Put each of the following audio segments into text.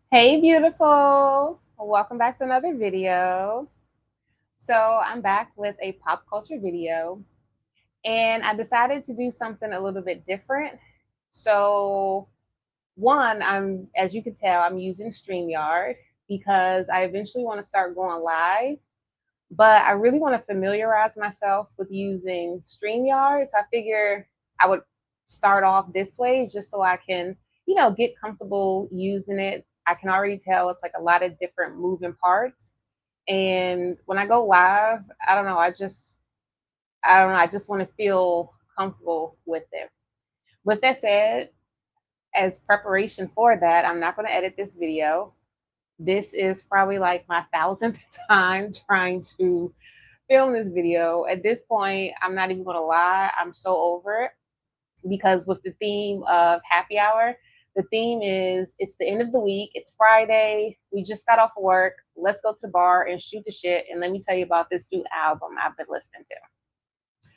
Hey, beautiful. Welcome back to another video. So, I'm back with a pop culture video, and I decided to do something a little bit different. So, one, as you can tell, I'm using StreamYard because I eventually want to start going live, but I really want to familiarize myself with using StreamYard. So, I figure I would start off this way just so I can, get comfortable using it. I can already tell it's like a lot of different moving parts. And when I go live, I don't know, I just want to feel comfortable with it. With that said, as preparation for that, I'm not going to edit this video. This is probably like my thousandth time trying to film this video. At this point, I'm not even going to lie, I'm so over it because with the theme of happy hour, the theme is it's the end of the week, it's Friday, we just got off work, let's go to the bar and shoot the shit. And let me tell you about this new album I've been listening to.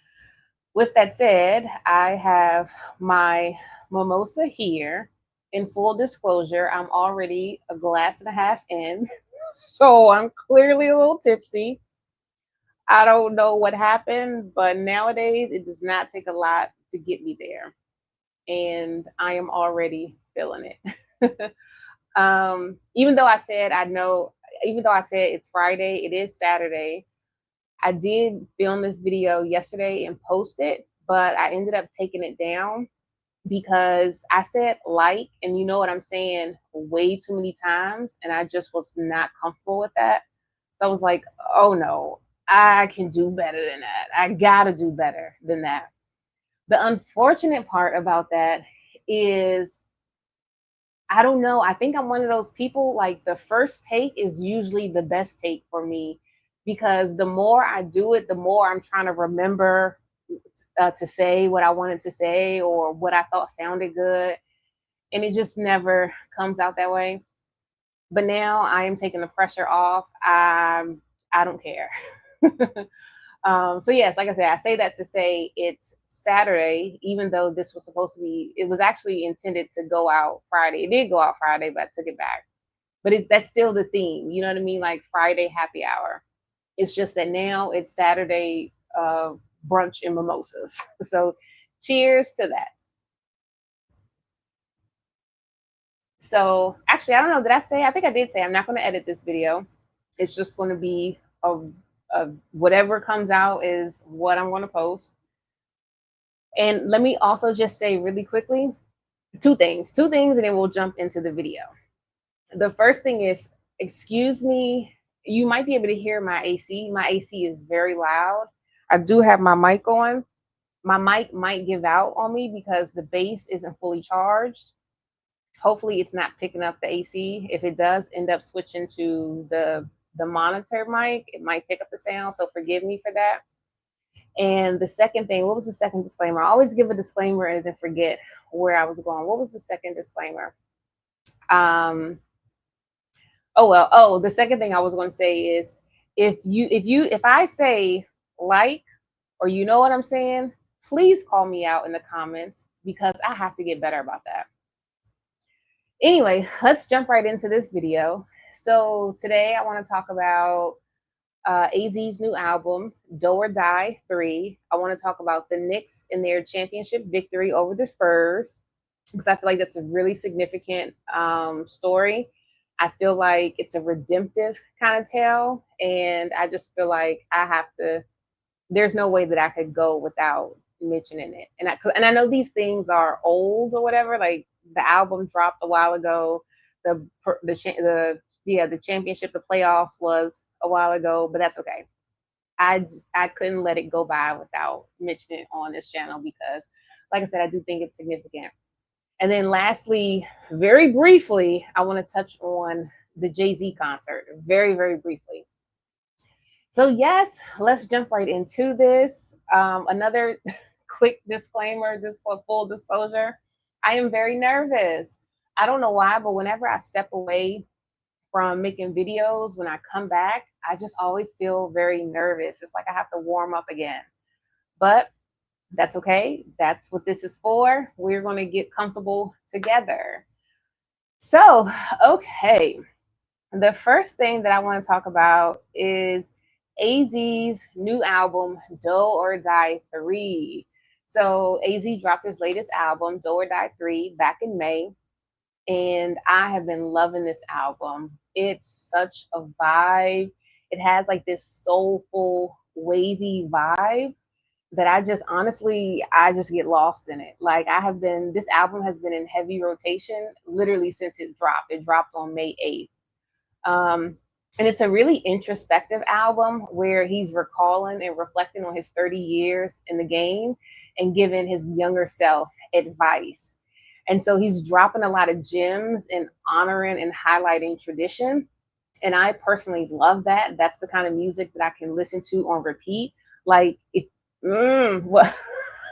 With that said, I have my mimosa here. In full disclosure, I'm already a glass and a half in, so I'm clearly a little tipsy. I don't know what happened, but nowadays it does not take a lot to get me there. And I am already feeling it. Even though I said I know, even though I said it's Friday, it is Saturday. I did film this video yesterday and post it, but I ended up taking it down because I said like, and you know what I'm saying, way too many times, and I just was not comfortable with that. So I was like, oh no, I can do better than that. I gotta do better than that. The unfortunate part about that is I don't know. I think I'm one of those people, like the first take is usually the best take for me because the more I do it, the more I'm trying to remember to say what I wanted to say or what I thought sounded good. And it just never comes out that way. But now I am taking the pressure off. I don't care. So yes, like I said, I say that to say it's Saturday, even though this was supposed to be, it was actually intended to go out Friday. It did go out Friday, but I took it back. But that's still the theme, you know what I mean? Like Friday happy hour. It's just that now it's Saturday brunch and mimosas. So cheers to that. So actually, I don't know. Did I say? I think I did say I'm not going to edit this video. It's just going to be a whatever comes out is what I'm going to post. And let me also just say really quickly two things, and then we'll jump into the video. The first thing is, excuse me, you might be able to hear my AC. My AC is very loud. I do have my mic on. My mic might give out on me because the base isn't fully charged. Hopefully, it's not picking up the AC. If it does end up switching to the monitor mic, it might pick up the sound. So forgive me for that. And the second thing, what was the second disclaimer? I always give a disclaimer and then forget where I was going. What was the second disclaimer? Um, the second thing I was going to say is if I say like or you know what I'm saying, please call me out in the comments because I have to get better about that. Anyway, let's jump right into this video. So today I want to talk about AZ's new album, Do or Die 3. I want to talk about the Knicks and their championship victory over the Spurs because I feel like that's a really significant story. I feel like it's a redemptive kind of tale. And I just feel like I have to, there's no way that I could go without mentioning it. And I know these things are old or whatever. Like the album dropped a while ago. The championship, the playoffs was a while ago, but that's okay. I couldn't let it go by without mentioning it on this channel because, like I said, I do think it's significant. And then lastly, very briefly, I want to touch on the Jay-Z concert very, very briefly. So yes, let's jump right into this. Another quick disclaimer, just for full disclosure, I am very nervous. I don't know why, but whenever I step away from making videos, when I come back, I just always feel very nervous. It's like I have to warm up again. But that's okay. That's what this is for. We're going to get comfortable together. So, okay, the first thing that I want to talk about is AZ's new album, Do or Die 3. So, AZ dropped his latest album, Do or Die 3, back in May, and I have been loving this album. It's such a vibe. It has like this soulful, wavy vibe that I just honestly, I just get lost in it. Like this album has been in heavy rotation literally since it dropped. It dropped on May 8th. Um, and it's a really introspective album where he's recalling and reflecting on his 30 years in the game and giving his younger self advice. And so he's dropping a lot of gems and honoring and highlighting tradition. And I personally love that. That's the kind of music that I can listen to on repeat. Like, what?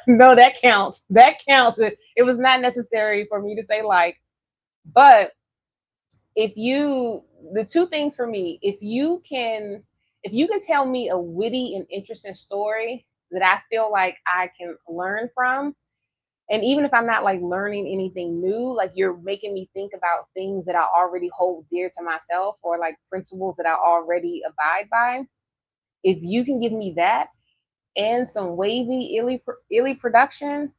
No, that counts. That counts. It was not necessary for me to say like, but the two things for me, if you can tell me a witty and interesting story that I feel like I can learn from, and even if I'm not like learning anything new, like you're making me think about things that I already hold dear to myself or like principles that I already abide by, if you can give me that and some wavy illy production,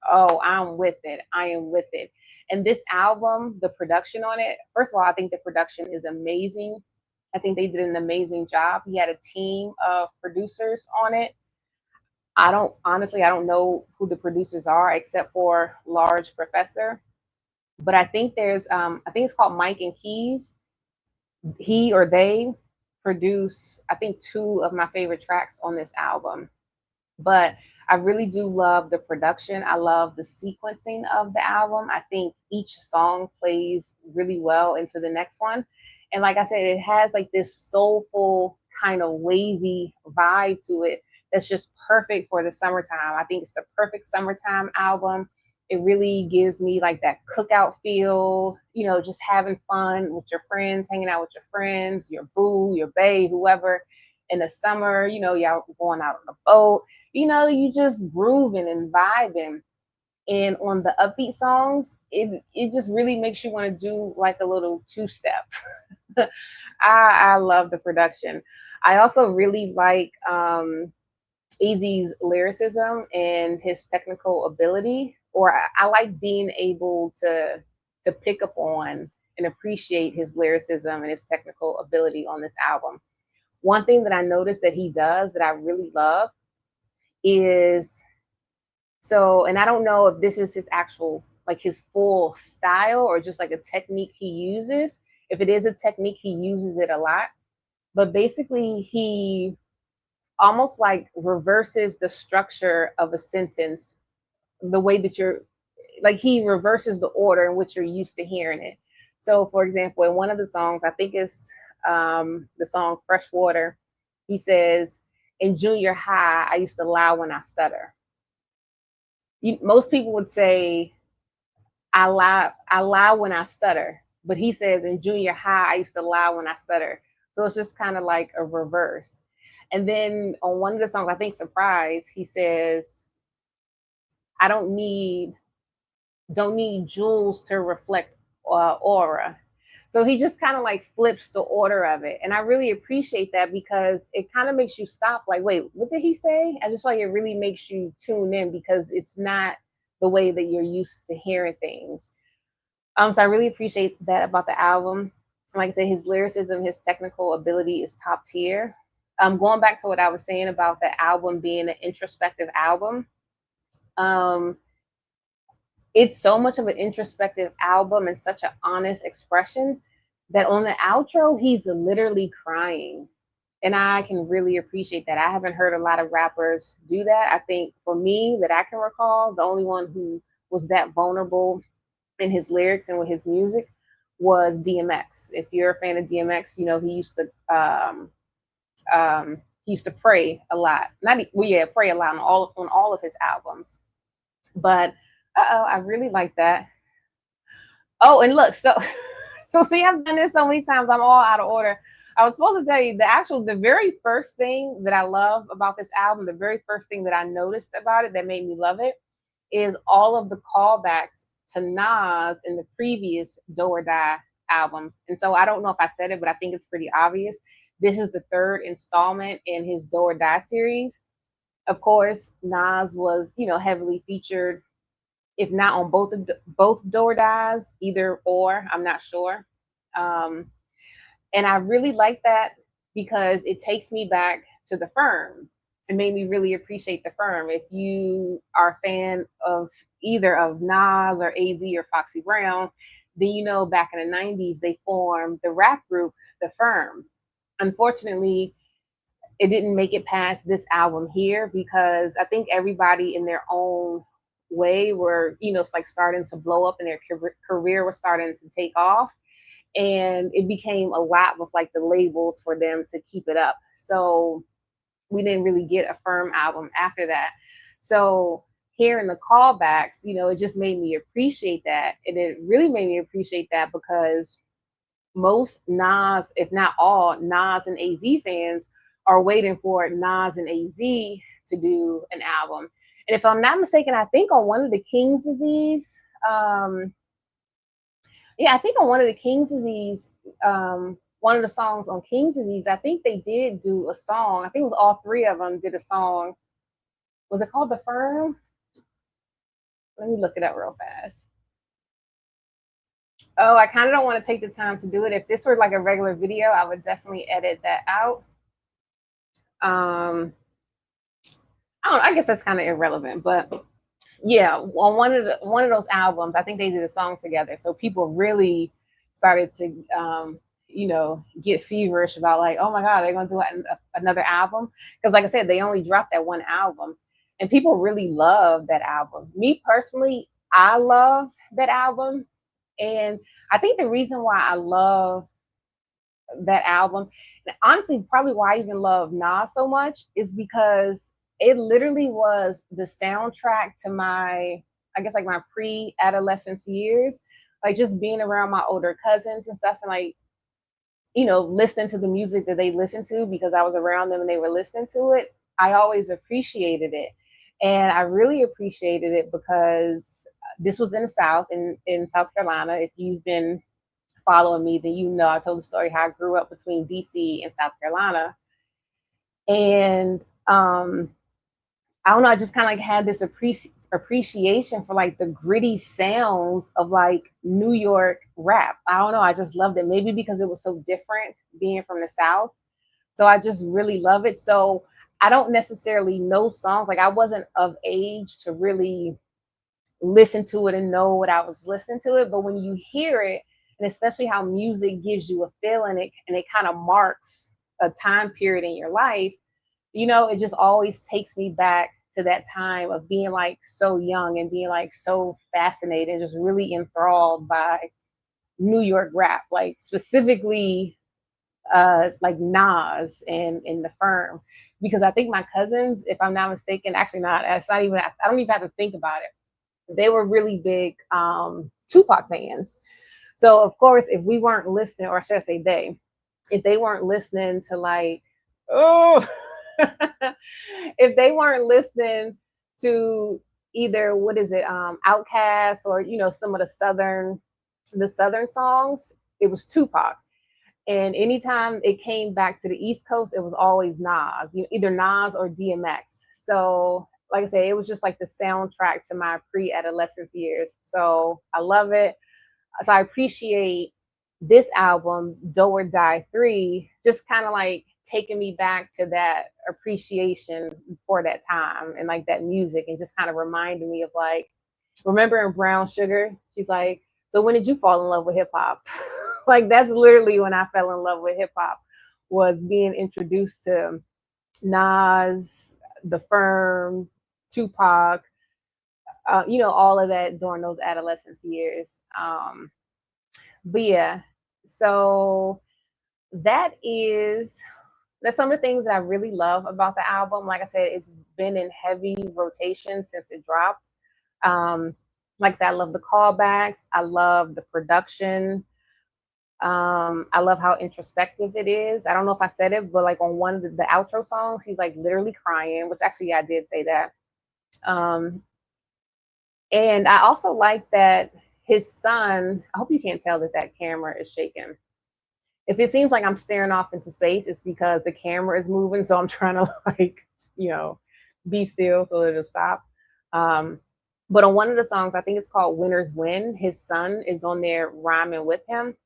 oh, I'm with it. I am with it. And this album, the production on it, first of all, I think the production is amazing. I think they did an amazing job. He had a team of producers on it. I don't know who the producers are except for Large Professor, but I think it's called Mike and Keys. He or they produce, I think, two of my favorite tracks on this album. But I really do love the production. I love the sequencing of the album. I think each song plays really well into the next one. And like I said, it has like this soulful kind of wavy vibe to it that's just perfect for the summertime. I think it's the perfect summertime album. It really gives me like that cookout feel, just having fun with your friends, hanging out with your friends, your boo, your bae, whoever in the summer, y'all going out on a boat, you just grooving and vibing. And on the upbeat songs, it just really makes you want to do like a little two step. I love the production. I also really like AZ's lyricism and his technical ability, or I like being able to pick up on and appreciate his lyricism and his technical ability on this album. One thing that I noticed that he does that I really love is and I don't know if this is his actual, like his full style or just like a technique he uses. If it is a technique, he uses it a lot. But basically, he almost like reverses the structure of a sentence the way that he reverses the order in which you're used to hearing it. So, for example, in one of the songs, I think it's the song Fresh Water, he says, in junior high, I used to lie when I stutter. Most people would say, I lie when I stutter. But he says, in junior high, I used to lie when I stutter. So it's just kind of like a reverse. And then on one of the songs, I think Surprise, he says, I don't need jewels to reflect aura. So he just kind of like flips the order of it. And I really appreciate that because it kind of makes you stop, like, wait, what did he say? I just feel like it really makes you tune in because it's not the way that you're used to hearing things. So I really appreciate that about the album. Like I said, his lyricism, his technical ability is top tier. Going back to what I was saying about the album being an introspective album, um, it's so much of an introspective album and such an honest expression that on the outro, he's literally crying. And I can really appreciate that. I haven't heard a lot of rappers do that. I think for me, that I can recall, the only one who was that vulnerable in his lyrics and with his music was DMX. If you're a fan of DMX, he used to pray a lot. Pray a lot on all of his albums. But I really like that. Oh, and look, so see, I've done this so many times. I'm all out of order. I was supposed to tell you the very first thing that I love about this album, the very first thing that I noticed about it that made me love it, is all of the callbacks to Nas in the previous Do or Die albums. And so I don't know if I said it, but I think it's pretty obvious. This is the third installment in his Do or Die series. Of course, Nas was, heavily featured, if not on both Do or Dies, either or, I'm not sure. Um, and I really like that because it takes me back to the firm. It made me really appreciate the firm. If you are a fan of either of Nas or AZ or Foxy Brown, then back in the 90s they formed the rap group The Firm. Unfortunately, it didn't make it past this album here because I think everybody in their own way were, it's like starting to blow up and their career was starting to take off. And it became a lot with like the labels for them to keep it up. So we didn't really get a firm album after that. So hearing the callbacks, it just made me appreciate that. And it really made me appreciate that because most Nas, if not all, Nas and AZ fans are waiting for Nas and AZ to do an album. And if I'm not mistaken, I think on one of the King's Disease, I think on one of the King's Disease, one of the songs on King's Disease, I think they did do a song. I think it was all three of them did a song. Was it called The Firm? Let me look it up real fast. Oh, I kind of don't want to take the time to do it. If this were like a regular video, I would definitely edit that out. I guess that's kind of irrelevant, but yeah, on one of those albums, I think they did a song together. So people really started to get feverish about like, oh my God, they're gonna do another album. Because like I said, they only dropped that one album. And people really love that album. Me personally, I love that album. And I think the reason why I love that album, and honestly, probably why I even love Nas so much, is because it literally was the soundtrack to my, I guess, like my pre-adolescence years. Like just being around my older cousins and stuff, and like, listening to the music that they listened to because I was around them and they were listening to it. I always appreciated it. And I really appreciated it because this was in the South, in South Carolina. If you've been following me, then I told the story how I grew up between DC and South Carolina. And I don't know, I just kind of like had this appreciation for like the gritty sounds of like New York rap. I don't know, I just loved it. Maybe because it was so different being from the South. So I just really love it. So I don't necessarily know songs. Like I wasn't of age to really listen to it and know what I was listening to it. But when you hear it, and especially how music gives you a feeling, and it kind of marks a time period in your life, it just always takes me back to that time of being like so young and being like so fascinated and just really enthralled by New York rap, like specifically like Nas and The Firm. Because I think my cousins, if I'm not mistaken, actually not, it's not even, I don't even have to think about it. They were really big Tupac fans. So of course, if we weren't listening, or should I say they, if they weren't listening to like, if they weren't listening to either Outkast or some of the southern songs, it was Tupac. And anytime it came back to the East Coast, it was always Nas, either Nas or DMX. So like I say, it was just like the soundtrack to my pre-adolescence years. So I love it. So I appreciate this album, Do or Die 3, just kind of like taking me back to that appreciation for that time and like that music, and just kind of reminding me of like, remember in Brown Sugar, she's like, so when did you fall in love with hip hop? Like that's literally when I fell in love with hip hop, was being introduced to Nas, The Firm, Tupac, all of that during those adolescence years. But yeah, so that's some of the things that I really love about the album. Like I said, it's been in heavy rotation since it dropped. Like I said, I love the callbacks. I love the production. I love how introspective it is. I don't know if I said it, but like on one of the outro songs, he's like literally crying, which actually, yeah, I did say that. And I also like that his son, I hope you can't tell that that camera is shaking. If it seems like I'm staring off into space, it's because the camera is moving. So I'm trying to like, you know, be still so that it'll stop. Um, but on one of the songs, I think it's called Winners Win, his son is on there rhyming with him.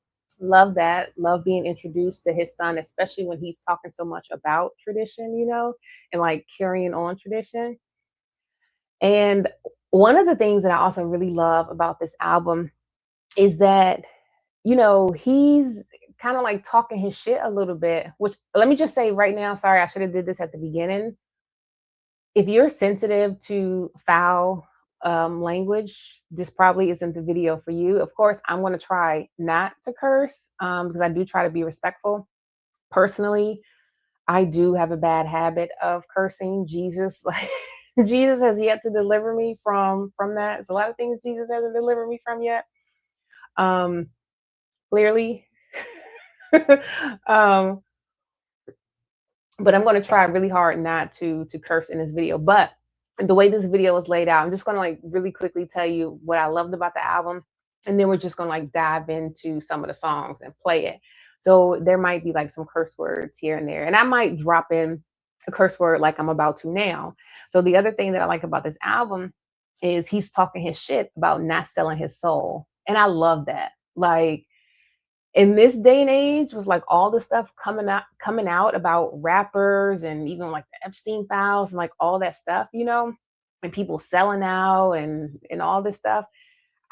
Love that. Love being introduced to his son, especially when he's talking so much about tradition, you know, and like carrying on tradition. And one of the things that I also really love about this album is that, you know, he's kind of like talking his shit a little bit, which let me just say right now, sorry, I should have did this at the beginning. If you're sensitive to foul language, this probably isn't the video for you. Of course, I'm going to try not to curse because I do try to be respectful. Personally, I do have a bad habit of cursing. Jesus, like Jesus has yet to deliver me from that. It's a lot of things Jesus hasn't delivered me from yet. Um, clearly. um, but I'm going to try really hard not to curse in this video. But the way this video is laid out, I'm just going to like really quickly tell you what I loved about the album, and then we're just going to like dive into some of the songs and play it. So there might be like some curse words here and there, and I might drop in a curse word like I'm about to now. So the other thing that I like about this album is he's talking his shit about not selling his soul, and I love that. Like in this day and age with like all the stuff coming out about rappers and even like the Epstein files and like all that stuff, you know, and people selling out and all this stuff,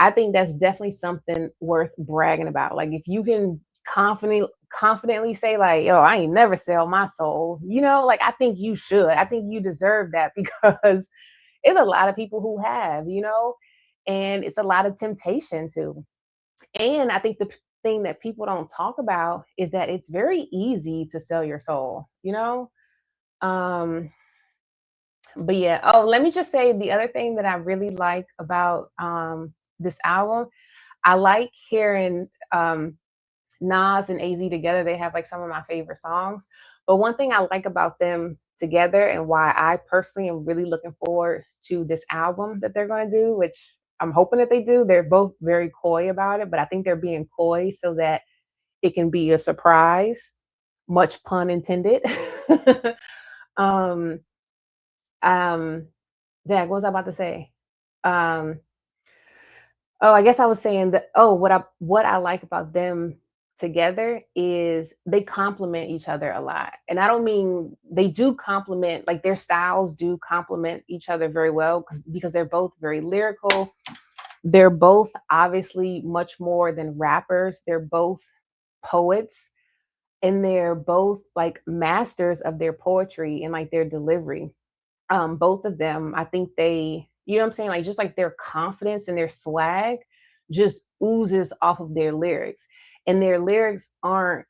I think that's definitely something worth bragging about. Like if you can confidently say like, yo, I ain't never sell my soul, you know, like I think you should. I think you deserve that because it's a lot of people who have, you know, and it's a lot of temptation too. And I think the thing that people don't talk about is that it's very easy to sell your soul, you know? Um, but yeah, oh, let me just say the other thing that I really like about this album, I like hearing Nas and AZ together. They have like some of my favorite songs. But one thing I like about them together and why I personally am really looking forward to this album that they're going to do, which I'm hoping that they do. They're both very coy about it, but I think they're being coy so that it can be a surprise. Much pun intended. um, um, Dad, what was I about to say? Um, Oh, I guess I was saying that, oh, what I like about them together is they complement each other a lot. And I don't mean they do complement, like their styles do complement each other very well because they're both very lyrical. They're both obviously much more than rappers. They're both poets and they're both like masters of their poetry and like their delivery. Both of them, I think they, you know what I'm saying? Like just like their confidence and their swag just oozes off of their lyrics. And their lyrics aren't,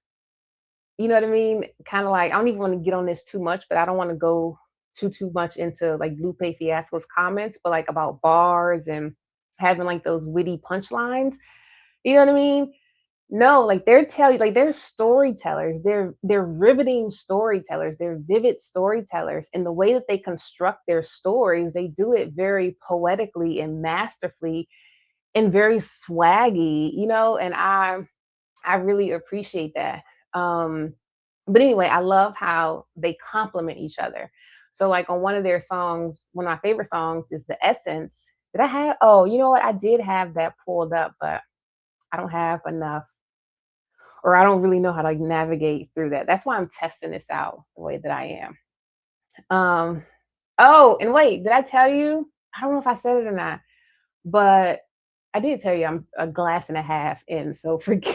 you know what I mean? Kind of like, I don't even want to get on this too much, but I don't want to go too much into like Lupe Fiasco's comments, but like about bars and having like those witty punchlines. You know what I mean? No, like they're storytellers. They're riveting storytellers. They're vivid storytellers. And the way that they construct their stories, they do it very poetically and masterfully and very swaggy, you know, and I really appreciate that. Um but anyway, I love how they complement each other. So like on one of their songs, one of my favorite songs is The Essence. Did I have, oh, you know what? I did have that pulled up, but I don't have enough, or I don't really know how to like, navigate through that. That's why I'm testing this out the way that I am. Um, oh, and wait, did I tell you? I don't know if I said it or not, but I did tell you I'm a glass and a half in, so forgive.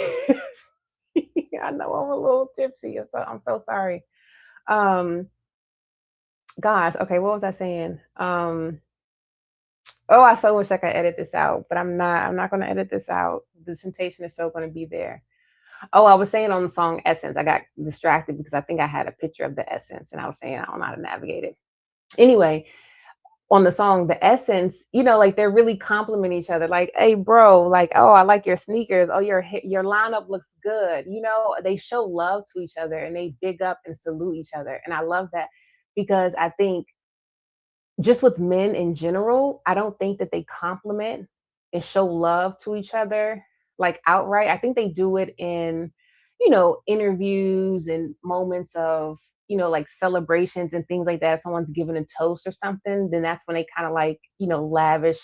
I know I'm a little tipsy, so I'm so sorry. Um, gosh, okay, what was I saying? Oh, I so wish I could edit this out, but I'm not. I'm not going to edit this out. The temptation is still going to be there. Oh, I was saying on the song Essence, I got distracted because I think I had a picture of the Essence and I was saying I don't know how to navigate it. Anyway, on the song The Essence, you know, like they're really complimenting each other. Like, hey, bro, like, oh, I like your sneakers. Oh, your lineup looks good. You know, they show love to each other and they big up and salute each other. And I love that because I think just with men in general, I don't think that they compliment. and show love to each other, like outright. I think they do it in, interviews and moments of, like celebrations and things like that. If someone's giving a toast or something, then that's when they kind of like, lavish,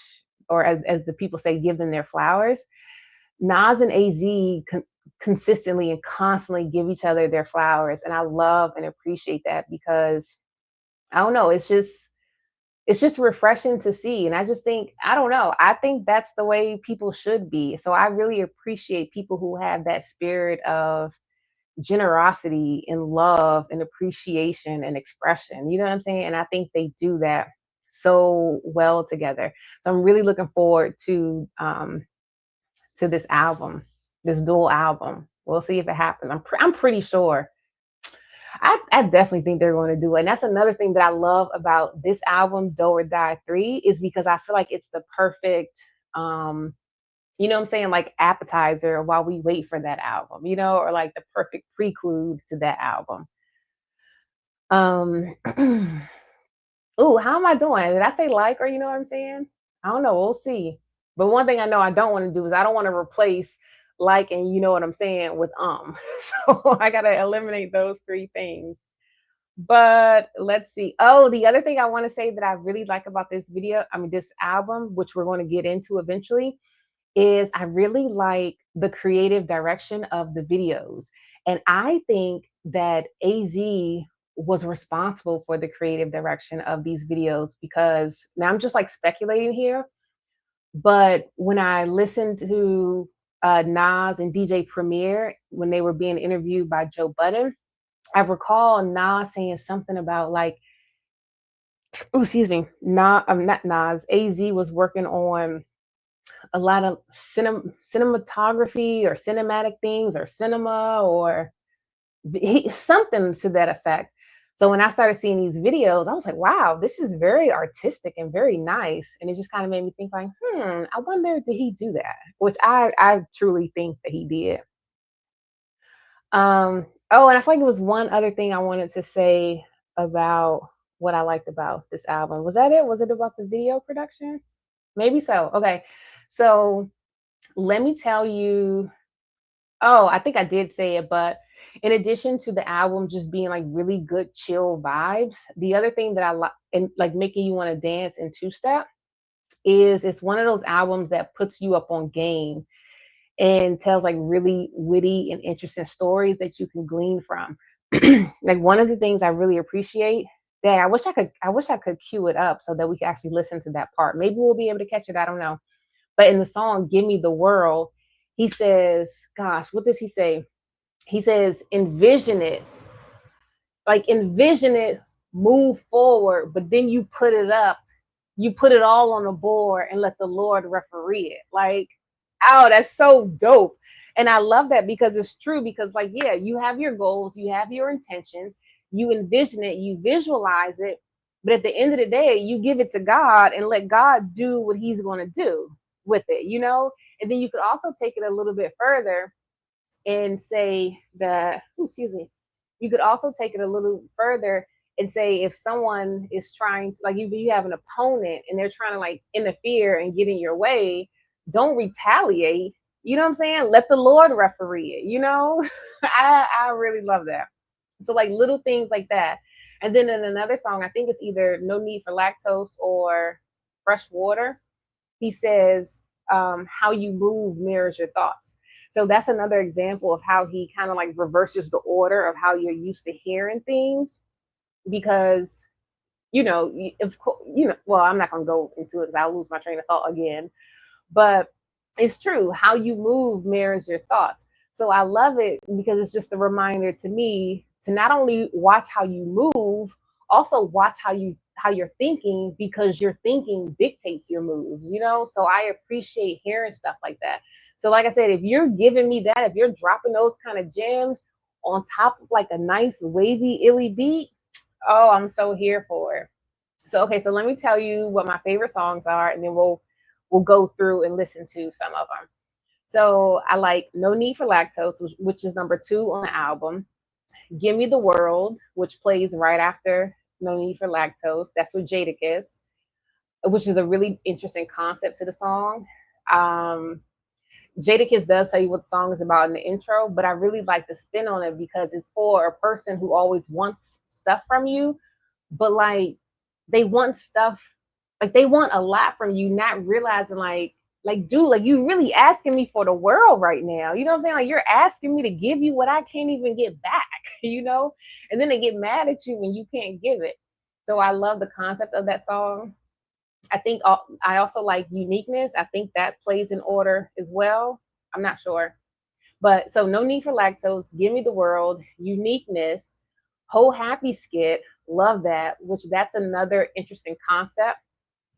or as the people say, give them their flowers. Nas and AZ consistently and constantly give each other their flowers. And I love and appreciate that because I don't know, it's just refreshing to see. And I just think, I don't know, I think that's the way people should be. So I really appreciate people who have that spirit of generosity and love and appreciation and expression. You know what I'm saying? And I think they do that so well together. So I'm really looking forward to this album, this dual album. We'll see if it happens. I'm pretty sure. I definitely think they're going to do it. And that's another thing that I love about this album, Do or Die 3, is because I feel like it's the perfect, what I'm saying, like appetizer while we wait for that album, or like the perfect prelude to that album. Um, ooh, how am I doing? Did I say like, or you know what I'm saying? I don't know. We'll see. But one thing I know I don't want to do is I don't want to replace like and you know what I'm saying with. So I gotta eliminate those three things. But let's see. Oh, the other thing I want to say that I really like about this album, which we're going to get into eventually, is I really like the creative direction of the videos. And I think that AZ was responsible for the creative direction of these videos because now I'm just like speculating here. But when I listened to Nas and DJ Premier when they were being interviewed by Joe Budden, I recall Nas saying something about like, oh, excuse me, not Nas. AZ was working on a lot of cinematography or cinematic things or cinema or something to that effect. So when I started seeing these videos, I was like, wow, this is very artistic and very nice. And it just kind of made me think like, I wonder, did he do that? Which I truly think that he did. Oh, and I feel like it was one other thing I wanted to say about what I liked about this album. Was that it? Was it about the video production? Maybe so. Okay. So let me tell you. Oh, I think I did say it, but in addition to the album just being like really good chill vibes, the other thing that I like and like making you want to dance in two step is it's one of those albums that puts you up on game and tells like really witty and interesting stories that you can glean from. Like one of the things I really appreciate that I wish I could cue it up so that we could actually listen to that part. Maybe we'll be able to catch it. I don't know. But in the song Give Me the World, he says, gosh, what does he say? He says, envision it, move forward, but then you put it up, you put it all on the board and let the Lord referee it. Like, oh, that's so dope. And I love that because it's true. Because, like, yeah, you have your goals, you have your intentions, you envision it, you visualize it. But at the end of the day, you give it to God and let God do what He's going to do with it. And then you could also take it a little bit further and say that, excuse me, you could also take it a little further and say if someone is trying to, like, you have an opponent and they're trying to like interfere and get in your way, don't retaliate. You know what I'm saying? Let the Lord referee it. I really love that. So like little things like that. And then in another song, I think it's either No Need for Lactose or Fresh Water, he says, how you move mirrors your thoughts. So that's another example of how he kind of like reverses the order of how you're used to hearing things. Because, well, I'm not going to go into it because I'll lose my train of thought again. But it's true. How you move mirrors your thoughts. So I love it because it's just a reminder to me to not only watch how you move, also watch how you're thinking, because your thinking dictates your moves. So I appreciate hearing stuff like that. So like I said, if you're giving me that, if you're dropping those kind of gems on top of like a nice wavy illy beat, oh, I'm so here for it. So okay, so let me tell you what my favorite songs are, and then we'll go through and listen to some of them. So I like No Need for Lactose, which is number 2 on the album. Give Me the World, which plays right after No Need for Lactose. That's with Jadakiss, which is a really interesting concept to the song. Jadakiss does tell you what the song is about in the intro, but I really like the spin on it because it's for a person who always wants stuff from you, but like they want stuff, like they want a lot from you, not realizing like dude, like you really asking me for the world right now. You know what I'm saying? Like you're asking me to give you what I can't even get back, you know? And then they get mad at you when you can't give it. So I love the concept of that song. I think I also like uniqueness. I think that plays in order as well. I'm not sure. But so no need for lactose, give me the world, uniqueness, whole happy skit, love that, which that's another interesting concept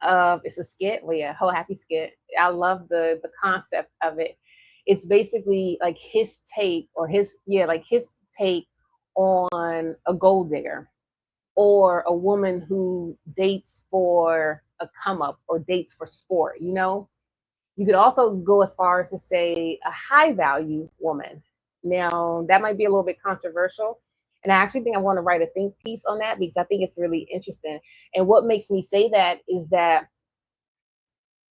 of it's a skit. Well, yeah, whole happy skit. I love the concept of it. It's basically like his take or his take on a gold digger or a woman who dates for a come up or dates for sport, you know? You could also go as far as to say a high value woman. Now, that might be a little bit controversial. And I actually think I want to write a think piece on that because I think it's really interesting. And what makes me say that is that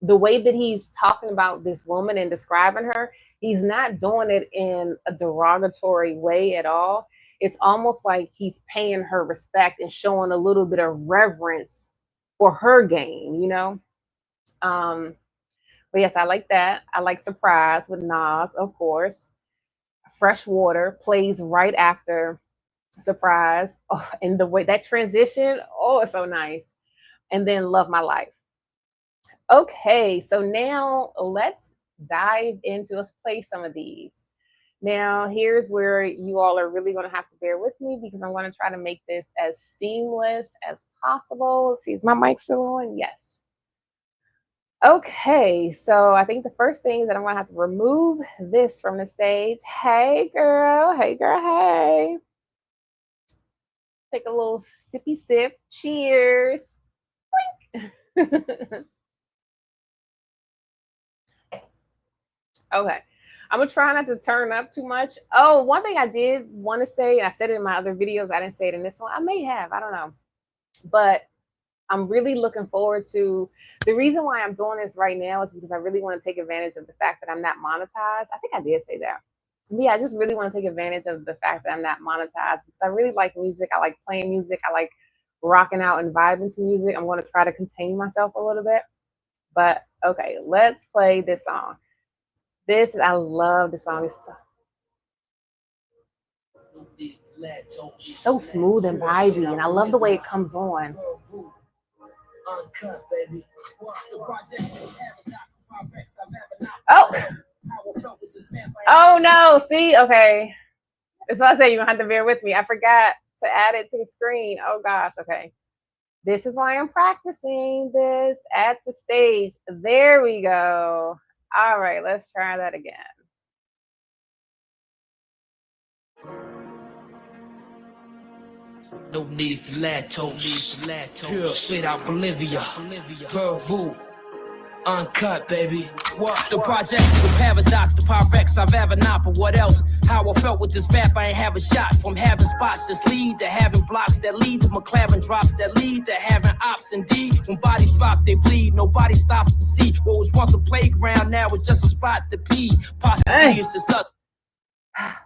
the way that he's talking about this woman and describing her, he's not doing it in a derogatory way at all. It's almost like he's paying her respect and showing a little bit of reverence for her game, you know? But yes, I like that. I like Surprise with Nas, of course. Fresh Water plays right after Surprise. Oh, and the way that transition, oh, it's so nice. And then Love My Life. Okay, so now let's dive into, let's play some of these. Now, here's where you all are really going to have to bear with me because I'm going to try to make this as seamless as possible. Let's see, is my mic still on? Yes. Okay, so I think the first thing that I'm going to have to remove this from the stage. Hey, girl. Hey, girl. Hey. Take a little sippy sip. Cheers. Okay. I'm gonna try not to turn up too much. Oh, one thing I did want to say, and I said it in my other videos, I didn't say it in this one. I may have, I don't know. But I'm really looking forward to the reason why I'm doing this right now is because I really want to take advantage of the fact that I'm not monetized. I think I did say that. Yeah, I just really want to take advantage of the fact that I'm not monetized because I really like music. I like playing music. I like rocking out and vibing to music. I'm going to try to contain myself a little bit. But okay, let's play this song. I love the song. It's so smooth and vibey, and I love the way it comes on. Oh, oh no! See, okay. That's why I say you're gonna have to bear with me. I forgot to add it to the screen. Oh gosh. Okay. This is why I'm practicing this. Add to stage. There we go. All right, let's try that again. No need for lactose. Pure straight out Bolivia. Girl, Vu. Uncut, baby. What? The project is a paradox, the Pyrex I've ever not, but what else? How I felt with this rap, I ain't have a shot. From having spots that lead to having blocks that lead to McLaren drops that lead to having ops. Indeed, when bodies drop, they bleed. Nobody stops to see what was once a playground, now it's just a spot to pee. Possibly it's just up.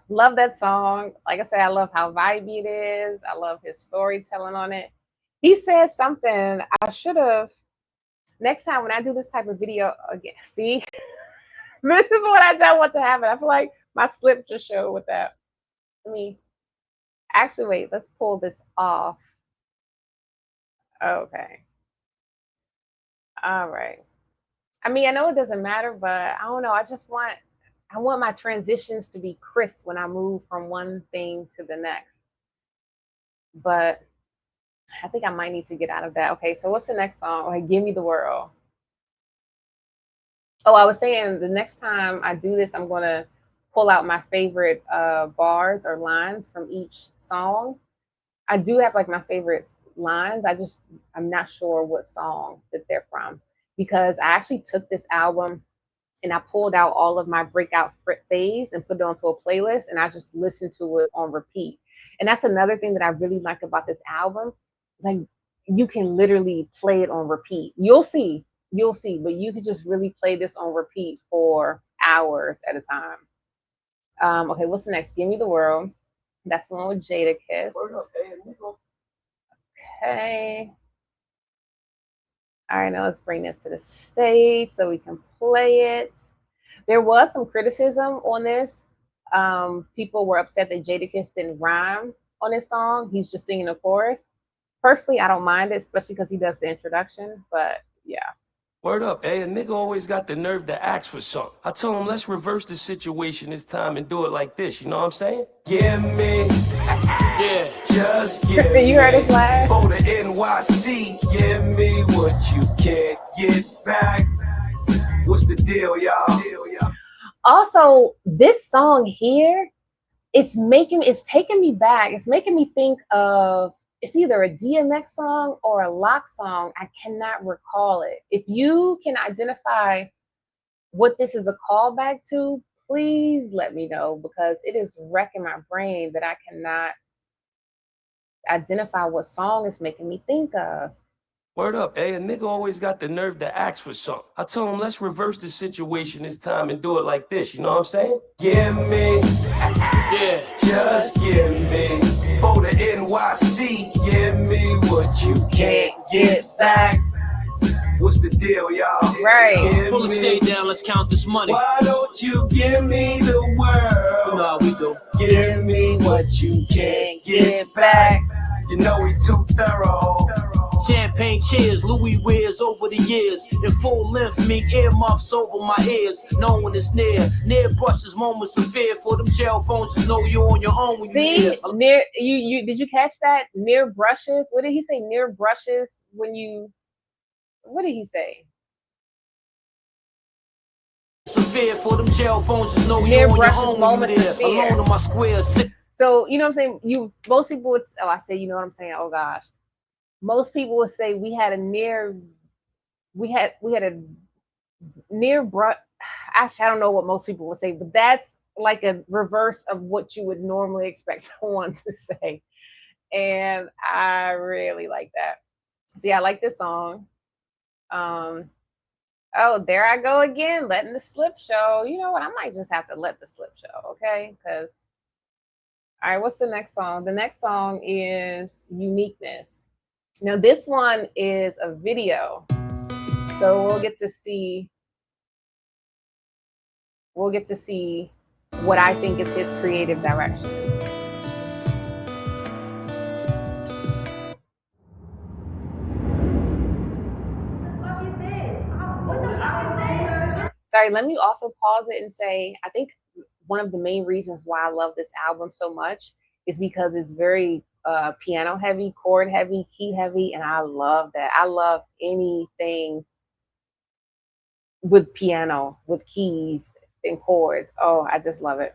Love that song. Like I said, I love how vibey it is. I love his storytelling on it. He said something I should have. Next time when I do this type of video again, see, this is what I don't want to happen. I feel like my slip just showed with that. Let me actually wait. Let's pull this off. Okay. All right. I mean, I know it doesn't matter, but I don't know. I want my transitions to be crisp when I move from one thing to the next. But I think I might need to get out of that. Okay, so what's the next song? Okay, Give Me the World. Oh, I was saying the next time I do this, I'm going to pull out my favorite bars or lines from each song. I do have like my favorite lines. I'm not sure what song that they're from because I actually took this album and I pulled out all of my breakout faves and put it onto a playlist and I just listened to it on repeat. And that's another thing that I really like about this album. Like you can literally play it on repeat. You'll see. You'll see, but you could just really play this on repeat for hours at a time. Okay, what's the next? Give Me the World. That's the one with Jada Kiss. Okay. All right, now let's bring this to the stage so we can play it. There was some criticism on this. People were upset that Jadakiss didn't rhyme on this song. He's just singing the chorus. Personally, I don't mind it, especially because he does the introduction. But yeah. Word up, a nigga always got the nerve to ask for something. I told him, let's reverse the situation this time and do it like this. You know what I'm saying? Give me, yeah, just give me. You heard his laugh? For the NYC, give me what you can't get back. What's the deal, y'all? Also, this song here, it's taking me back. It's making me think of, it's either a DMX song or a Lock song. I cannot recall it. If you can identify what this is a callback to, please let me know, because it is wrecking my brain that I cannot identify what song it's making me think of. Word up, a nigga always got the nerve to ask for something. I told him, let's reverse the situation this time and do it like this. You know what I'm saying? Give me, yeah, just give me. For the NYC, give me what you can't get back. What's the deal, y'all? Right. Pull the shade down, let's count this money. Why don't you give me the world? You know how we do. Give me what you can't get back. You know we too thorough. Champagne cheers, Louis wears over the years. In full length, mink earmuffs over my ears. No one is near. Near brushes, moments of fear. For them jail phones, just know you're on your own when you see, near you did you catch that? Near brushes. What did he say? Near brushes when you, what did he say? Severe for them jail phones, just know you're on your own when you're there. Alone in my square. So you know what I'm saying? Most people would, oh, I say, you know what I'm saying? Oh gosh. Most people would say we had a near brush. Actually, I don't know what most people would say, but that's like a reverse of what you would normally expect someone to say. And I really like that. See, I like this song. Oh, there I go again, letting the slip show. You know what? I might just have to let the slip show, okay? Because, all right, what's the next song? The next song is Uniqueness. Now, this one is a video, so we'll get to see what I think is his creative direction. Sorry, let me also pause it and say, I think one of the main reasons why I love this album so much is because it's very piano heavy, chord heavy, key heavy, and I love that. I love anything with piano, with keys and chords. Oh, I just love it.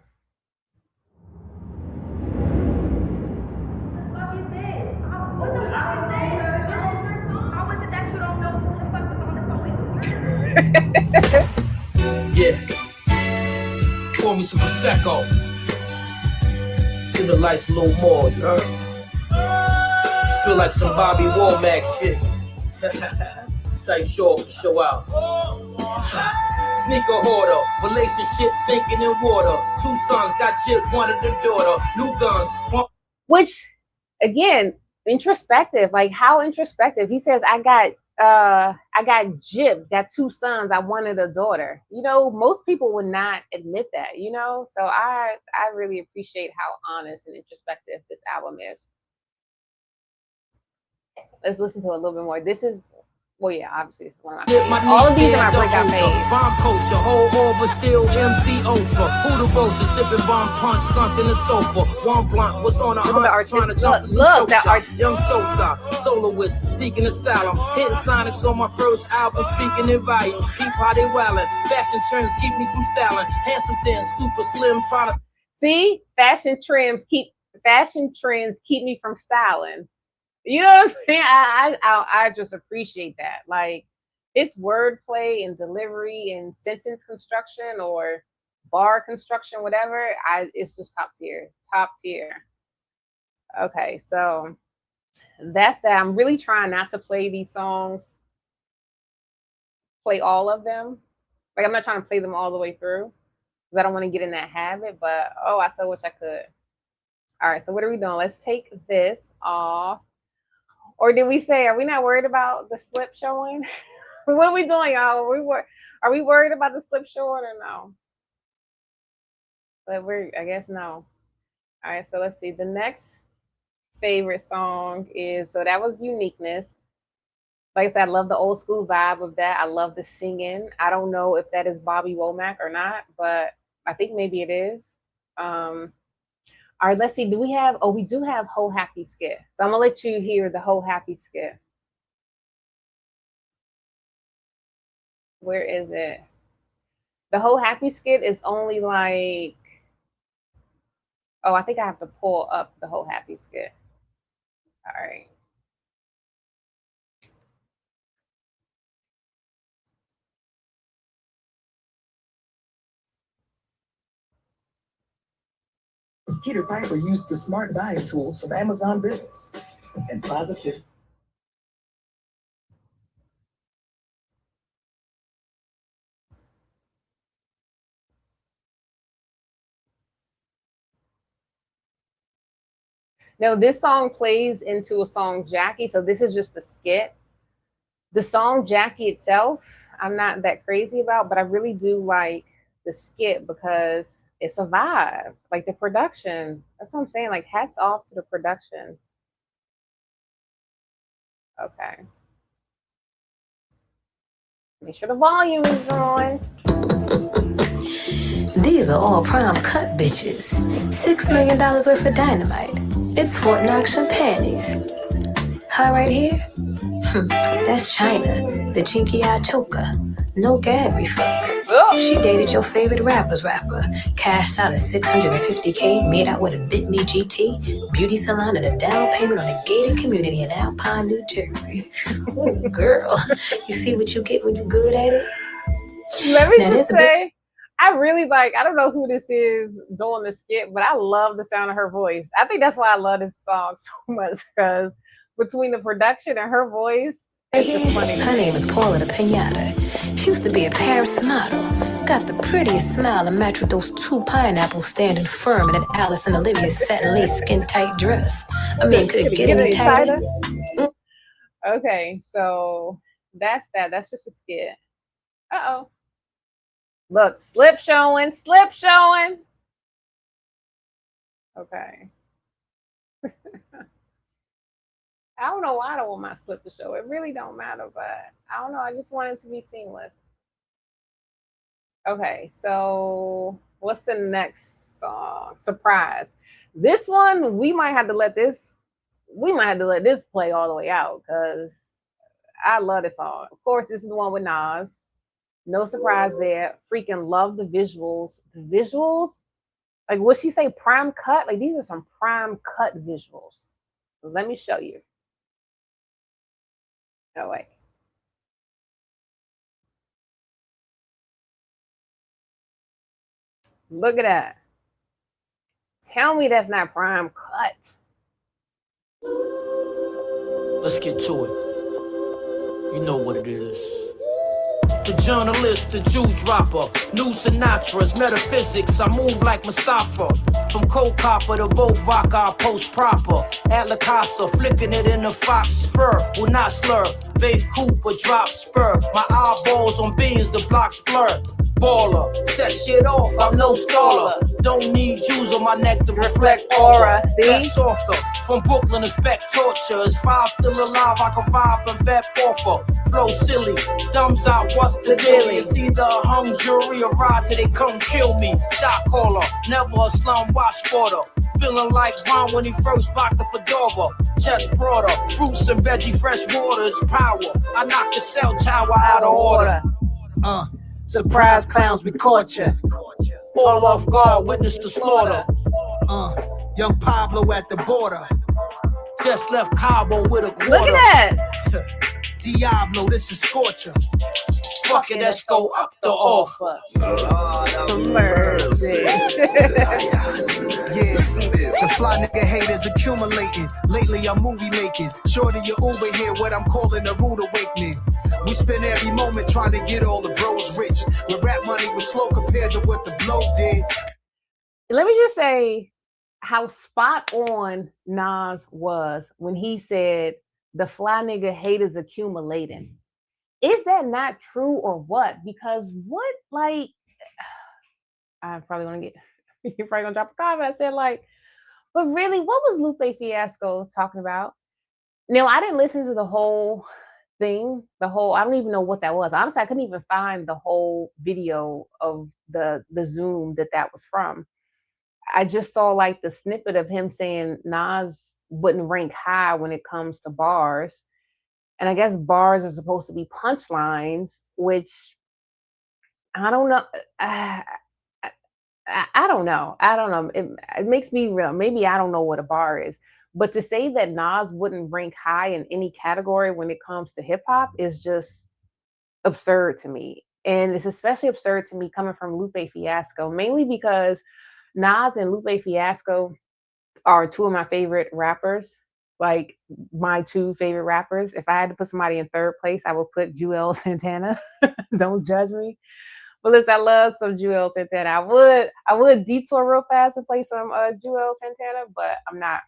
Yeah. Pour me some Prosecco. Give the lights a little more, you heard? Feel like some Bobby Womack shit. Say show up, show out. Sneaker hoarder, relationship sinking in water. 2 sons got chipped, wanted a daughter. New guns. Which, again, introspective. Like, how introspective? He says, I got gypped, got 2 sons, I wanted a daughter. You know, most people would not admit that, you know? So I really appreciate how honest and introspective this album is. Let's listen to a little bit more. This is, well, yeah, obviously this is one of my favorites. All of these are my breakout faves. Bomb culture, whole orb, still MC Ultra. Who the vulture, sipping bomb punch, sunk in the sofa. One blunt was on a hunt, trying to jump some choke. Young Sosa, soloist, seeking asylum. Hitting Sonics on my first album, speaking in volumes. Peep how they wildin'. Fashion trends keep me from styling. Handsome thin, super slim, trying to see, fashion trends keep me from styling. You know what I'm saying? I just appreciate that. Like, it's wordplay and delivery and sentence construction or bar construction, whatever. It's just top tier. Okay, so that's that. I'm really trying not to play these songs play all of them. Like I'm not trying to play them all the way through because I don't want to get in that habit. But oh, I so wish I could. All right, so what are we doing? Let's take this off. Or did we say, are we not worried about the slip showing? What are we doing, y'all? Are we worried about the slip showing or no? But I guess no. All right, so let's see. The next favorite song is, so that was Uniqueness. Like I said, I love the old school vibe of that. I love the singing. I don't know if that is Bobby Womack or not, but I think maybe it is. All right, let's see. Do we have, oh, we do have Ho Happy Skit. So I'm gonna let you hear the Ho Happy Skit. Where is it? The Ho Happy Skit is only like, oh, I think I have to pull up the Ho Happy Skit. All right. Peter Piper used the smart buying tools from Amazon Business and positive. Now, this song plays into a song Jackie, so this is just a skit. The song Jackie itself, I'm not that crazy about, but I really do like the skit because it's a vibe. Like the production, that's what I'm saying. Like hats off to the production. Okay. Make sure the volume is on. These are all prime cut bitches. $6 million worth of dynamite. It's Fort Knox and panties. Her right here? That's China, the chinky-eyed choker. No gag reflex. She dated your favorite rapper's rapper. Cashed out a $650K, made out with a Bentley GT, beauty salon, and a down payment on a gated community in Alpine, New Jersey. Ooh, girl, you see what you get when you're good at it? Let me just say, I really like, I don't know who this is doing the skit, but I love the sound of her voice. I think that's why I love this song so much, because between the production and her voice, it's just funny. Her name is Paula the Pinata. She used to be a Paris model. Got the prettiest smile and match with those two pineapples standing firm in an Alice and Olivia satin lace skin tight dress. I mean, could it get any tighter? Okay, so that's that. That's just a skit. Uh-oh. Look, slip showing, slip showing. Okay. I don't know why I don't want my slip to show. It really don't matter, but I don't know. I just want it to be seamless. Okay, so what's the next song? Surprise. This one, we might have to let this play all the way out because I love this song. Of course, this is the one with Nas. No surprise there. Freaking love the visuals. The visuals, like what she say, prime cut? Like these are some prime cut visuals. Let me show you. Oh, wait. Look at that. Tell me that's not prime cut. Let's get to it. You know what it is. The journalist, the Jew dropper, new Sinatra's metaphysics. I move like Mustafa. From cold copper to Vogue vodka, I post proper. At La Casa, flicking it in the Fox spur. Will not slur. Faith Cooper drop spur. My eyeballs on beams, the blocks blur. Baller, set shit off, I'm no scholar. Don't need jewels on my neck to reflect aura. See? That's author. From Brooklyn to spec torture. Is 5 still alive? I can vibe and bet offer. Flow silly, thumbs out, what's the deal? It's either a hung jury or ride till they come kill me. Shot caller, never a slum watch spotter. Feeling like Ron when he first bought the fedora. Chest broader, fruits and veggie fresh water is power. I knock the cell tower out of order. Surprise clowns, we caught ya. All off guard, witness the slaughter. Young Pablo at the border. Just left Cabo with a quarter. Look at that. Diablo, this is Scorcher. Fuck it, let's go up the offer. Mercy. Yeah, the fly nigga haters accumulating. Lately I'm movie making. Shorty your Uber here, what I'm calling a rude awakening. We spend every moment trying to get all the bros rich. When rap money was slow compared to what the blow did. Let me just say how spot on Nas was when he said the fly nigga haters accumulating. Is that not true or what? Because what, like, I'm probably gonna get, you're probably gonna drop a comment. I said, like, but really, what was Lupe Fiasco talking about? Now, I didn't listen to the whole thing, I don't even know what that was. Honestly, I couldn't even find the whole video of the Zoom that was from. I just saw like the snippet of him saying Nas wouldn't rank high when it comes to bars. And I guess bars are supposed to be punchlines, which I don't know. I don't know. I don't know. It makes me real. Maybe I don't know what a bar is. But to say that Nas wouldn't rank high in any category when it comes to hip hop is just absurd to me. And it's especially absurd to me coming from Lupe Fiasco, mainly because Nas and Lupe Fiasco are two of my favorite rappers. Like my two favorite rappers. If I had to put somebody in third place, I would put Juelz Santana. Don't judge me. But listen, I love some Juelz Santana. I would detour real fast and play some Juelz Santana, but I'm not.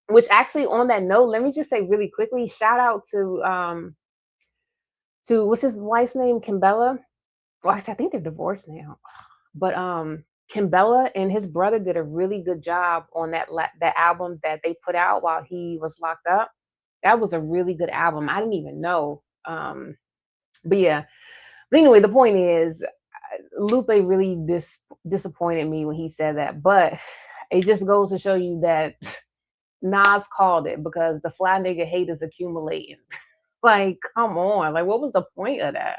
Which actually, on that note, let me just say really quickly, shout out to what's his wife's name, Kimbella. Well, actually, I think they're divorced now. But Kimbella and his brother did a really good job on that album that they put out while he was locked up. That was a really good album. I didn't even know. But yeah. But anyway, the point is, Lupe really disappointed me when he said that. But it just goes to show you that Nas called it, because the fly nigga hate is accumulating. Like, come on. Like, what was the point of that?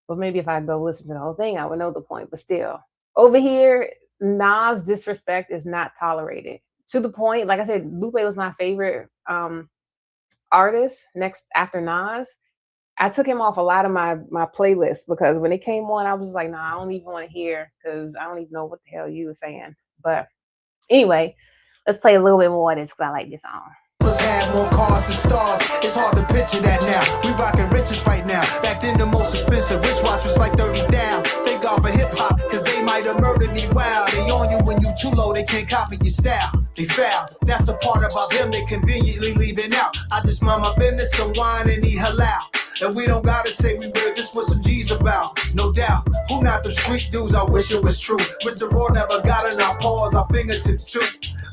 But maybe if I go listen to the whole thing, I would know the point. But still, over here, Nas disrespect is not tolerated. To the point, like I said, Lupe was my favorite artist next after Nas. I took him off a lot of my playlists because when it came on, I was like, nah, I don't even want to hear, because I don't even know what the hell you were saying. But anyway, let's play a little bit more of this because I like this song. Had more cars than stars. It's hard to picture that now. We rocking riches right now. Back then the most expensive wristwatch was like 30 down. Thank God for hip hop, cause they might have murdered me. Wow, they on you when you too low, they can't copy your style. They foul. That's the part about them they conveniently leaving out. I just mind my business, some wine and eat halal. And we don't gotta say we real, just what some G's about. No doubt, who not the street dudes, I wish it was true. Wish the raw never got in our paws, our fingertips too.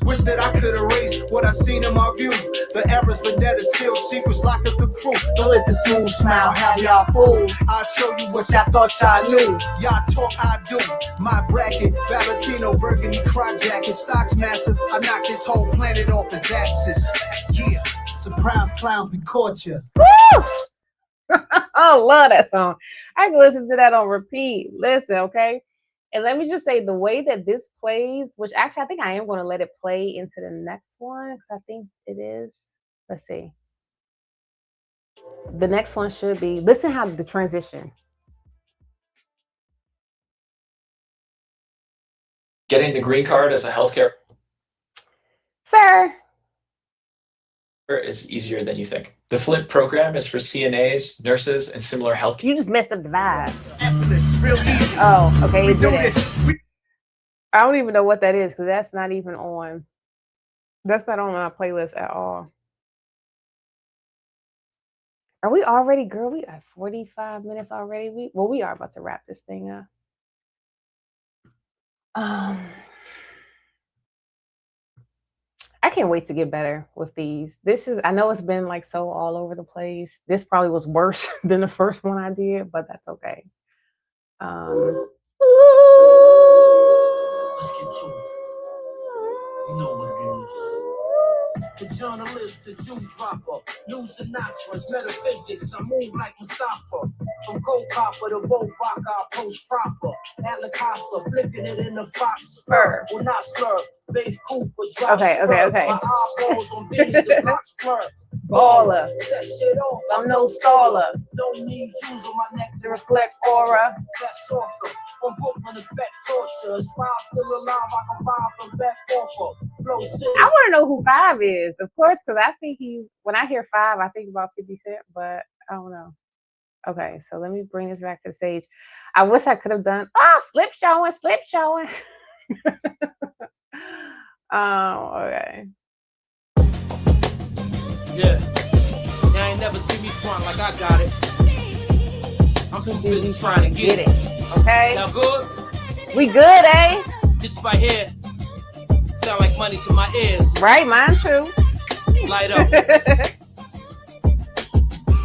Wish that I could erase what I seen in my view. The errors, vendetta, still secrets locked up the crew. Don't let the smooth smile have y'all fooled. I'll show you what y'all thought y'all knew. Y'all talk, I do. My bracket, Valentino, Burgundy, crop jacket, stocks massive. I knock this whole planet off its axis. Yeah, surprise clowns, we caught ya. Woo! Oh, love that song. I can listen to that on repeat. Listen, okay? And let me just say, the way that this plays, which actually I think I am going to let it play into the next one, because I think it is. Let's see. The next one should be, listen how the transition. Getting the green card as a healthcare Sir. is easier than you think. The Flint program is for CNAs, nurses, and similar health. You just messed up the vibe. Oh, okay. It did it. I don't even know what that is, because that's not even on. That's not on my playlist at all. Are we already, girl? We at 45 minutes already. We are about to wrap this thing up. I can't wait to get better with these. I know it's been like so all over the place. This probably was worse than the first one I did, but that's okay. Let's get to it. You know what it is. The journalist, the Jew dropper, news and notchers, metaphysics. I move like Mustafa. From Gold Copper to Vogue Rock, I post proper. At La Casa, flipping it in the Fox spur. Will not slur. Faith Cooper, drop okay. My eyeballs on beans and blocks blur. Baller. Set shit off. I'm no staller. Don't need jewels on my neck To reflect aura. That's author. From Brooklyn to Spec Torture. As far as still alive, I can rob and back offer. Flow city. I want to know who 5 is, of course, because I think when I hear 5, I think about 50 Cent, but I don't know. Okay, so let me bring this back to the stage. I wish I could have done slip showing. Okay. Yeah. Y'all ain't never see me front like I got it. I'm too busy trying to get it. Okay. Y'all good? We good, eh? This right here sound like money to my ears. Right, mine too. Light up.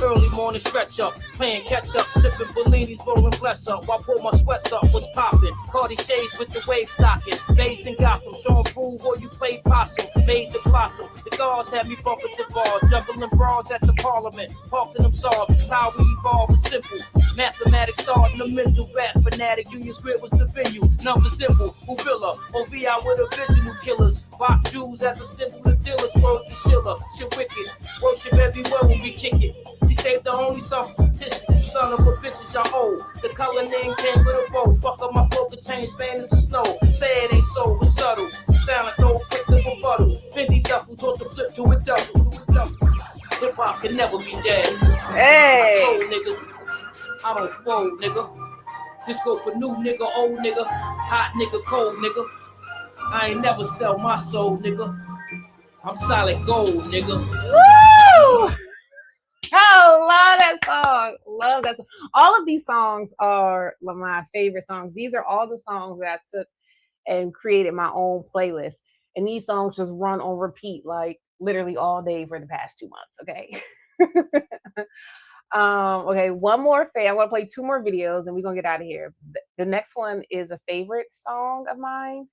Early morning stretch up, playing catch up, sipping Bellinis, rolling bless up. While pull my sweats up, was popping. Cardi shades with the wave stocking. Bathed in Gotham, showing fool or you play possum. Made the blossom. The guards had me bumping the bars, juggling bras at the parliament. Parking them songs, that's how we evolve. It's simple. Mathematics starting a mental rap fanatic. Union Square was the venue. Number simple. Uvilla. OVI with original killers. Rock Jews as a symbol of dealers. Word to Schiller. Shit wicked. Worship everywhere when we kick it. She saved the only son of a bitch that y'all old. The color name came with a bow. Fuck up my poker change fan into snow. Say it ain't so, it's subtle. It sound like old quick to rebuttal. Fendi Duffel taught the flip to a double. Hip hop can never be dead. Hey. I told niggas, I don't fold, nigga. This go for new nigga, old nigga, hot nigga, cold nigga. I ain't never sell my soul, nigga. I'm solid gold, nigga. Woo! Oh, love that song. Love that song. All of these songs are my favorite songs. These are all the songs that I took and created my own playlist. And these songs just run on repeat like literally all day for the past 2 months. Okay. Okay, one more I'm gonna play 2 more videos and we're gonna get out of here. The next one is a favorite song of mine.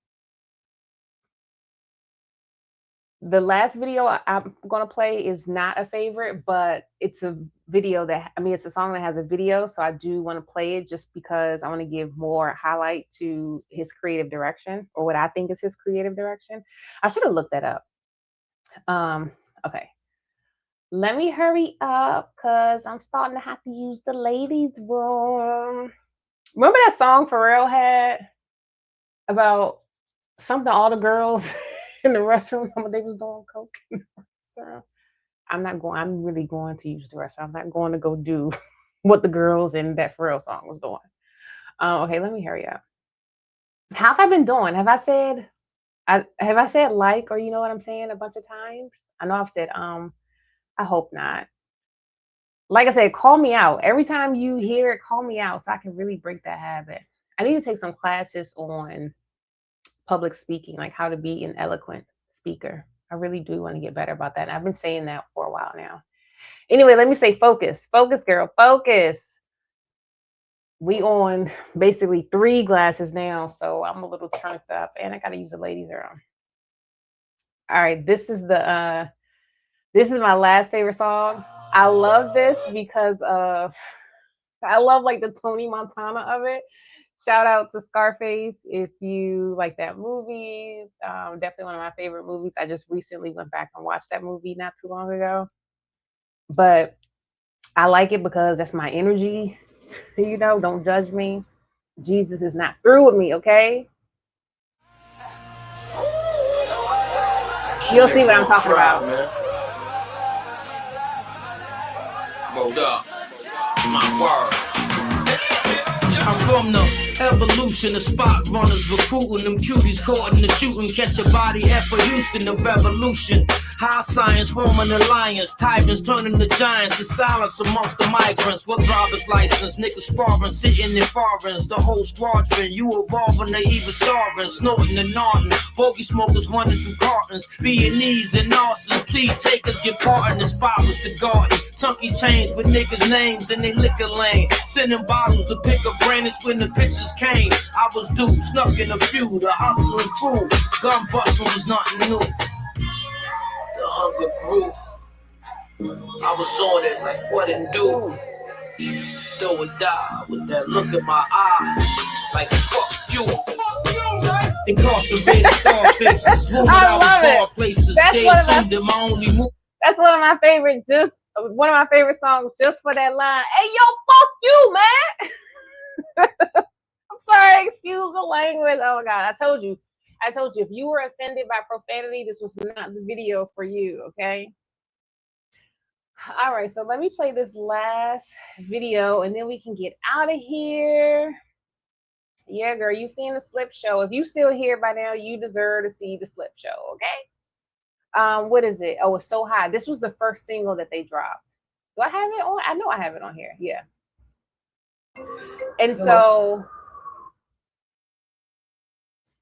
The last video I'm gonna play is not a favorite, but it's a video it's a song that has a video, so I do want to play it just because I want to give more highlight to his creative direction, or what I think is his creative direction. I should have looked that up. Okay. Let me hurry up because I'm starting to have to use the ladies' room. Remember that song Pharrell had about something all the girls in the restroom, they was doing coke in the restaurant? I'm really going to use the restroom. I'm not going to go do what the girls in that Pharrell song was doing. Okay, let me hurry up. How have I been doing? Have I said like, or you know what I'm saying, a bunch of times? I know I've said I hope not. Like I said, call me out. Every time you hear it, call me out so I can really break that habit. I need to take some classes on public speaking, like how to be an eloquent speaker. I really do want to get better about that. And I've been saying that for a while now. Anyway, let me say focus. Focus, girl. Focus. We on basically 3 glasses now, so I'm a little turned up and I got to use the ladies' room. All right, this is my last favorite song. I love this because I love like the Tony Montana of it. Shout out to Scarface if you like that movie. Definitely one of my favorite movies. I just recently went back and watched that movie not too long ago. But I like it because that's my energy. You know, don't judge me. Jesus is not through with me, okay? You'll see what I'm talking about. Hold up. My word. I'm from the evolution, the spot runners recruiting them cuties caught in the shooting. Catch a body head for Houston, the revolution. High science forming alliance, tyrants turning to giants. The silence amongst the migrants. What driver's license? Niggas sparring, sitting in foreigns. The whole squadron, you evolving, they even starving. Snorting and nodding, bogey smokers running through cartons. Viennese and arsons, plea takers get part in the spot was the garden. Chunky chains with niggas' names in they liquor lane. Sending bottles to pick up brandies when the bitches came. I was due, snuck in a few, the hustling crew. Gun bustle was nothing new. The hunger grew. I was on it like what it do. Do or die with that look in my eyes. Like fuck you. Incarcerated star faces. I love it. Places. That's my only move. That's one of my favorite songs just for that line. Hey, yo, fuck you, man. I'm sorry, excuse the language. Oh my God, I told you, if you were offended by profanity, this was not the video for you, okay? All right, so let me play this last video and then we can get out of here. Yeah, girl, you've seen the slip show. If you still here by now, you deserve to see the slip show, okay? What is it? Oh, it's So High. This was the first single that they dropped. Do I have it on? I know I have it on here. Yeah. And so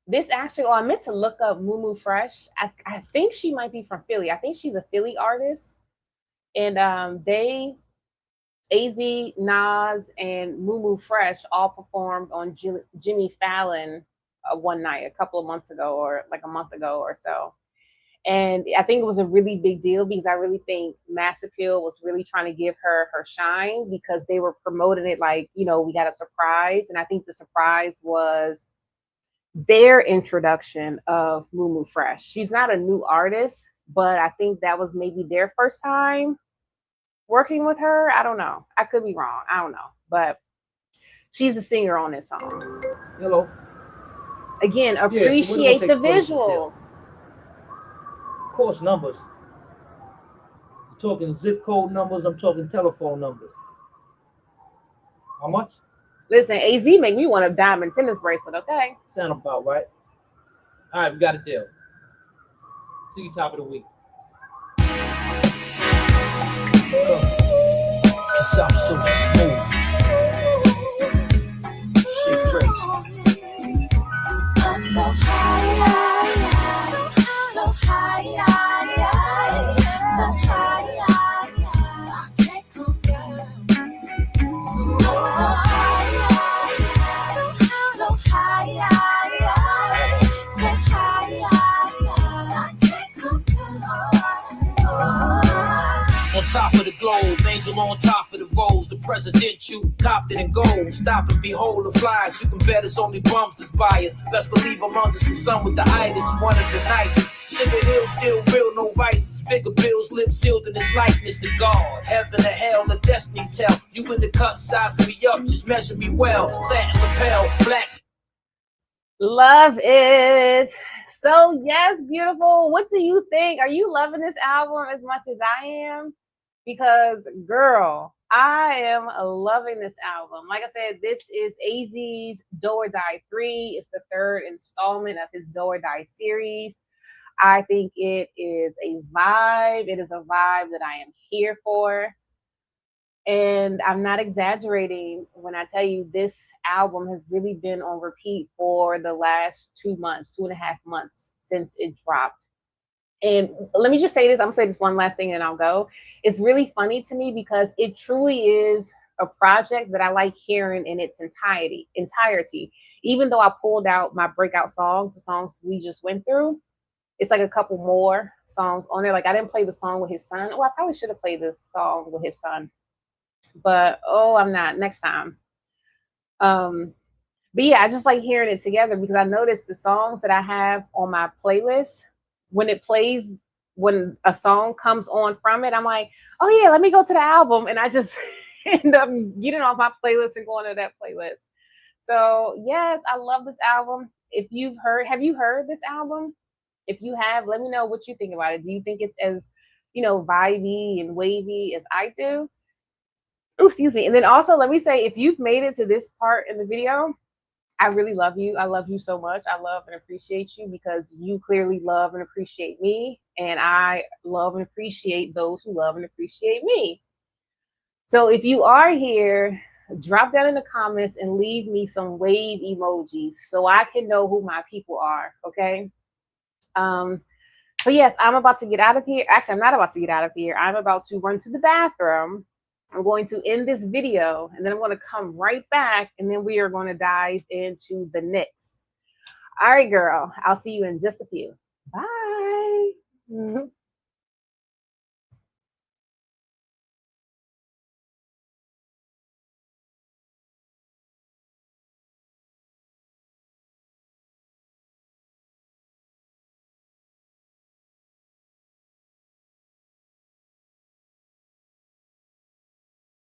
this actually, I meant to look up Moo Fresh. I think she might be from Philly. I think she's a Philly artist. And they, AZ, Nas, and Moo Fresh all performed on Jimmy Fallon one night a couple of months ago, or like a month ago or so. And I think it was a really big deal because I really think Mass Appeal was really trying to give her her shine because they were promoting it like, you know, we got a surprise. And I think the surprise was their introduction of Moo Fresh. She's not a new artist, but I think that was maybe their first time working with her. I don't know. I could be wrong. I don't know. But she's a singer on this song. Hello. Again, appreciate the visuals. Of course, numbers. I'm talking zip code numbers. I'm talking telephone numbers. How much? Listen, AZ make me want a diamond tennis bracelet, okay? Sound about right. All right, we got a deal. See you top of the week. Cause I'm so smooth. Shit crazy. I'm so high, so high, so high, I can't come down. So high, so high, so high, I can't come down. On top of the globe, angel on top of the rose. The presidential copped it in gold. Stop and behold the flies. You can bet it's only bums that's biased. Best believe I'm under some sun with the itis. One of the nicest. Sugar Hill still real, no vices. Bigger bills, lips sealed in his likeness to God. Heaven or hell, a destiny tell. You in the cut, size me up, just measure me well. Satin lapel, black. Love it. So yes, beautiful. What do you think? Are you loving this album as much as I am? Because girl, I am loving this album. Like I said, this is AZ's Do or Die 3. It's the third installment of his Do or Die series. I think it is a vibe. It is a vibe that I am here for. And I'm not exaggerating when I tell you this album has really been on repeat for the last 2 months, 2.5 months since it dropped. And let me just say this, I'm gonna say this one last thing and I'll go. It's really funny to me because it truly is a project that I like hearing in its entirety. Even though I pulled out my breakout songs, the songs we just went through, it's like a couple more songs on there. Like I didn't play the song with his son. Oh, I probably should have played this song with his son. But oh, I'm not, next time. But yeah, I just like hearing it together because I noticed the songs that I have on my playlist, when it plays, when a song comes on from it, I'm like, oh yeah, let me go to the album. And I just end up getting off my playlist and going to that playlist. So yes, I love this album. If you've heard, have you heard this album? If you have, let me know what you think about it. Do you think it's as, you know, vibey and wavy as I do? Oh, excuse me. And then also let me say, if you've made it to this part in the video, I really love you. I love you so much. I love and appreciate you because you clearly love and appreciate me. And I love and appreciate those who love and appreciate me. So if you are here, drop down in the comments and leave me some wave emojis so I can know who my people are, okay? So yes, I'm about to get out of here. Actually, I'm not about to get out of here. I'm about to run to the bathroom. I'm going to end this video and then I'm going to come right back and then we are going to dive into the Knicks. All right, girl. I'll see you in just a few. Bye.